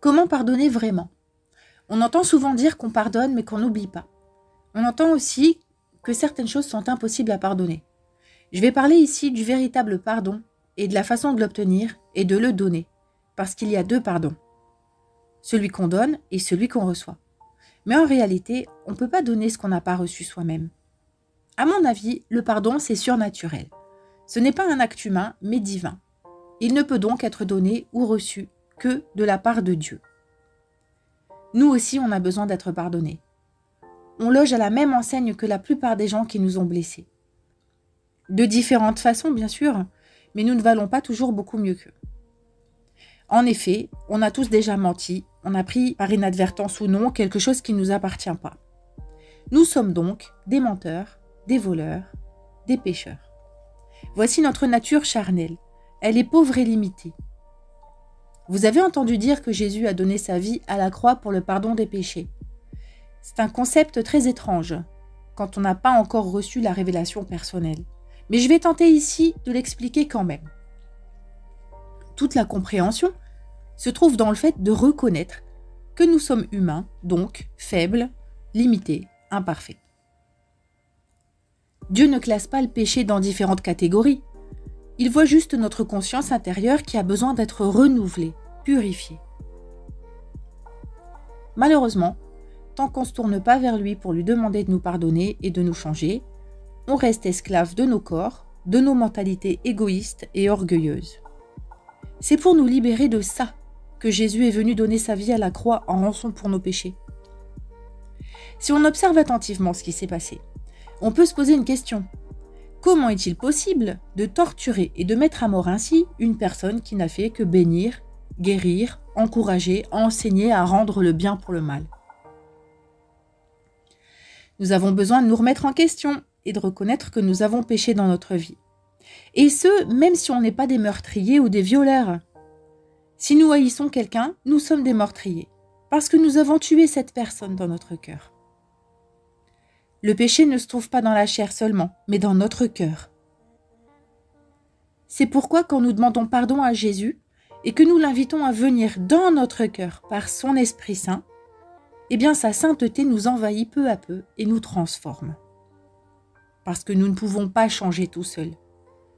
Comment pardonner vraiment? On entend souvent dire qu'on pardonne mais qu'on n'oublie pas. On entend aussi que certaines choses sont impossibles à pardonner. Je vais parler ici du véritable pardon et de la façon de l'obtenir et de le donner, parce qu'il y a deux pardons. Celui qu'on donne et celui qu'on reçoit. Mais en réalité, on ne peut pas donner ce qu'on n'a pas reçu soi-même. À mon avis, le pardon, c'est surnaturel. Ce n'est pas un acte humain, mais divin. Il ne peut donc être donné ou reçu que de la part de Dieu. Nous aussi, on a besoin d'être pardonnés. On loge à la même enseigne que la plupart des gens qui nous ont blessés. De différentes façons, bien sûr, mais nous ne valons pas toujours beaucoup mieux qu'eux. En effet, on a tous déjà menti, on a pris par inadvertance ou non quelque chose qui ne nous appartient pas. Nous sommes donc des menteurs, des voleurs, des pécheurs. Voici notre nature charnelle. Elle est pauvre et limitée. Vous avez entendu dire que Jésus a donné sa vie à la croix pour le pardon des péchés. C'est un concept très étrange quand on n'a pas encore reçu la révélation personnelle. Mais je vais tenter ici de l'expliquer quand même. Toute la compréhension se trouve dans le fait de reconnaître que nous sommes humains, donc faibles, limités, imparfaits. Dieu ne classe pas le péché dans différentes catégories. Il voit juste notre conscience intérieure qui a besoin d'être renouvelée, purifiée. Malheureusement, tant qu'on ne se tourne pas vers lui pour lui demander de nous pardonner et de nous changer, on reste esclave de nos corps, de nos mentalités égoïstes et orgueilleuses. C'est pour nous libérer de ça que Jésus est venu donner sa vie à la croix en rançon pour nos péchés. Si on observe attentivement ce qui s'est passé, on peut se poser une question. Comment est-il possible de torturer et de mettre à mort ainsi une personne qui n'a fait que bénir, guérir, encourager, enseigner à rendre le bien pour le mal? Nous avons besoin de nous remettre en question et de reconnaître que nous avons péché dans notre vie. Et ce, même si on n'est pas des meurtriers ou des violeurs. Si nous haïssons quelqu'un, nous sommes des meurtriers, parce que nous avons tué cette personne dans notre cœur. Le péché ne se trouve pas dans la chair seulement, mais dans notre cœur. C'est pourquoi quand nous demandons pardon à Jésus et que nous l'invitons à venir dans notre cœur par son Esprit Saint, eh bien sa sainteté nous envahit peu à peu et nous transforme. Parce que nous ne pouvons pas changer tout seuls.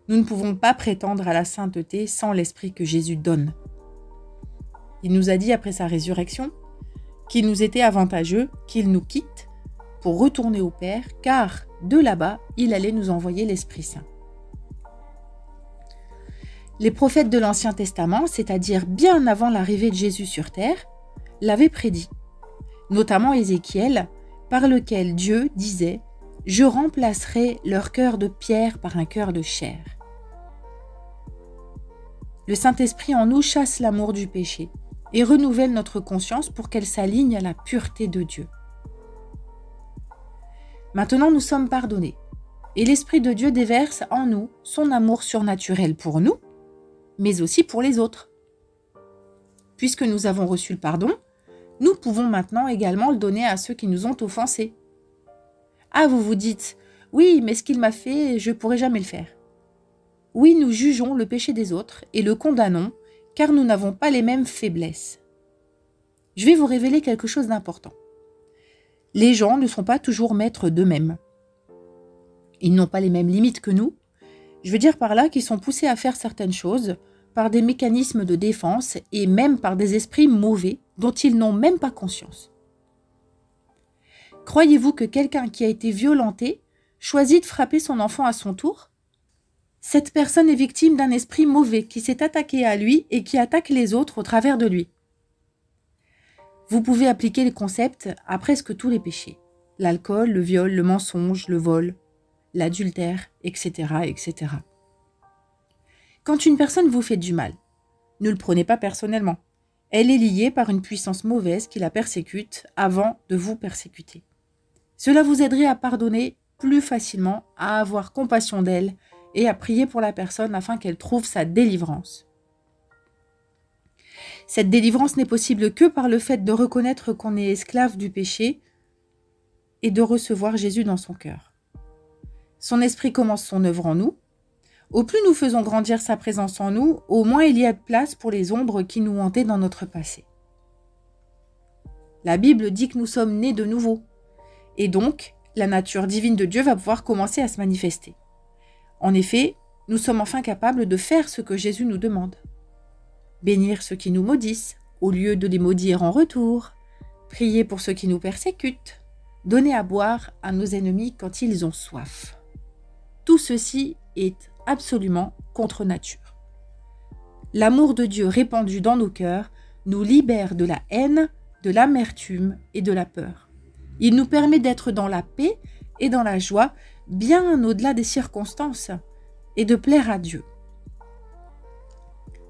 Nous ne pouvons pas prétendre à la sainteté sans l'Esprit que Jésus donne. Il nous a dit après sa résurrection qu'il nous était avantageux qu'il nous quitte pour retourner au Père, car de là-bas, il allait nous envoyer l'Esprit Saint. Les prophètes de l'Ancien Testament, c'est-à-dire bien avant l'arrivée de Jésus sur terre, l'avaient prédit, notamment Ézéchiel, par lequel Dieu disait « Je remplacerai leur cœur de pierre par un cœur de chair ». Le Saint-Esprit en nous chasse l'amour du péché et renouvelle notre conscience pour qu'elle s'aligne à la pureté de Dieu. Maintenant, nous sommes pardonnés et l'Esprit de Dieu déverse en nous son amour surnaturel pour nous, mais aussi pour les autres. Puisque nous avons reçu le pardon, nous pouvons maintenant également le donner à ceux qui nous ont offensés. Ah, vous vous dites, oui, mais ce qu'il m'a fait, je ne pourrai jamais le faire. Oui, nous jugeons le péché des autres et le condamnons, car nous n'avons pas les mêmes faiblesses. Je vais vous révéler quelque chose d'important. Les gens ne sont pas toujours maîtres d'eux-mêmes. Ils n'ont pas les mêmes limites que nous. Je veux dire par là qu'ils sont poussés à faire certaines choses par des mécanismes de défense et même par des esprits mauvais dont ils n'ont même pas conscience. Croyez-vous que quelqu'un qui a été violenté choisit de frapper son enfant à son tour? Cette personne est victime d'un esprit mauvais qui s'est attaqué à lui et qui attaque les autres au travers de lui. Vous pouvez appliquer le concept à presque tous les péchés. L'alcool, le viol, le mensonge, le vol, l'adultère, etc., etc. Quand une personne vous fait du mal, ne le prenez pas personnellement. Elle est liée par une puissance mauvaise qui la persécute avant de vous persécuter. Cela vous aiderait à pardonner plus facilement, à avoir compassion d'elle et à prier pour la personne afin qu'elle trouve sa délivrance. Cette délivrance n'est possible que par le fait de reconnaître qu'on est esclave du péché et de recevoir Jésus dans son cœur. Son esprit commence son œuvre en nous. Au plus nous faisons grandir sa présence en nous, au moins il y a de place pour les ombres qui nous hantaient dans notre passé. La Bible dit que nous sommes nés de nouveau. Et donc, la nature divine de Dieu va pouvoir commencer à se manifester. En effet, nous sommes enfin capables de faire ce que Jésus nous demande. Bénir ceux qui nous maudissent, au lieu de les maudire en retour. Prier pour ceux qui nous persécutent. Donner à boire à nos ennemis quand ils ont soif. Tout ceci est absolument contre nature. L'amour de Dieu répandu dans nos cœurs nous libère de la haine, de l'amertume et de la peur. Il nous permet d'être dans la paix et dans la joie, bien au-delà des circonstances, et de plaire à Dieu.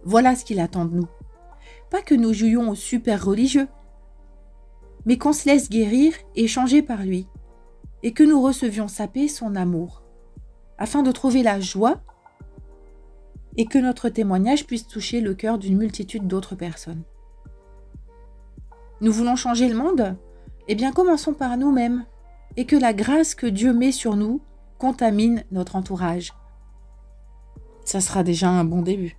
Voilà ce qu'il attend de nous. Pas que nous jouions au super religieux, mais qu'on se laisse guérir et changer par lui, et que nous recevions sa paix, son amour, afin de trouver la joie et que notre témoignage puisse toucher le cœur d'une multitude d'autres personnes. Nous voulons changer le monde ? Eh bien, commençons par nous-mêmes, et que la grâce que Dieu met sur nous contamine notre entourage. Ça sera déjà un bon début.